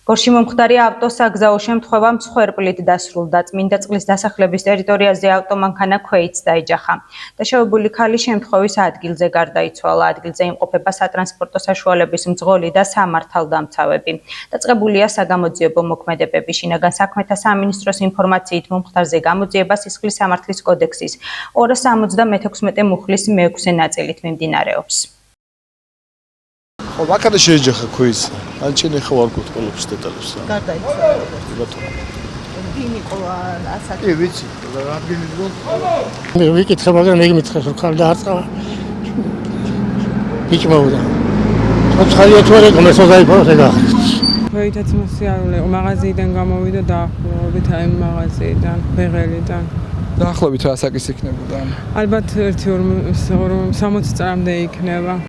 გორში მომხდარი ავტოსაგზაო შემთხვევა მსხვერპლით დასრულდა. წმინდა წყლის დასახლების ტერიტორიაზე ავტომანქანა ქვეით დაეჯახა. დაშავებული ქალი შემთხვევის ადგილზე გარდაიცვალა. ადგილზე იმყოფება სატრანსპორტო საშუალების მძღოლი და სამართალდამცავები. დაწყებულია საგამოძიებო მოქმედებები. შინაგან საქმეთა სამინისტროს ინფორმაციით მომხდარზე გამოძიება სისხლის სამართლის კოდექსის 276 მუხლის მე-6 ნაწილით მიმდინარეობს. მანქანა შეეჯახა ქვეის. ანჩინე ხო არ გეტყოლობს დეტალებს. გარდაიცვალა. ბატონო. ვინ იყო ასაკი? კი ვიცი, ადგილი დრო. მე ვიკითხე, მაგრამ იგი მითხრეს, რომ ქალ დაარწავა. იჭმოდა. ოცხალია თუ არა, გამესოზაი ფორზე გახდეს. ვეითაც მოსიარულე, მაღაზიიდან გამოვიდა დაახლოებით აი მაღაზიიდან, ფეღელიდან. დაახლოებით რა ასაკის იქნებოდა? ალბათ 1-2-60 წლამდე იქნება.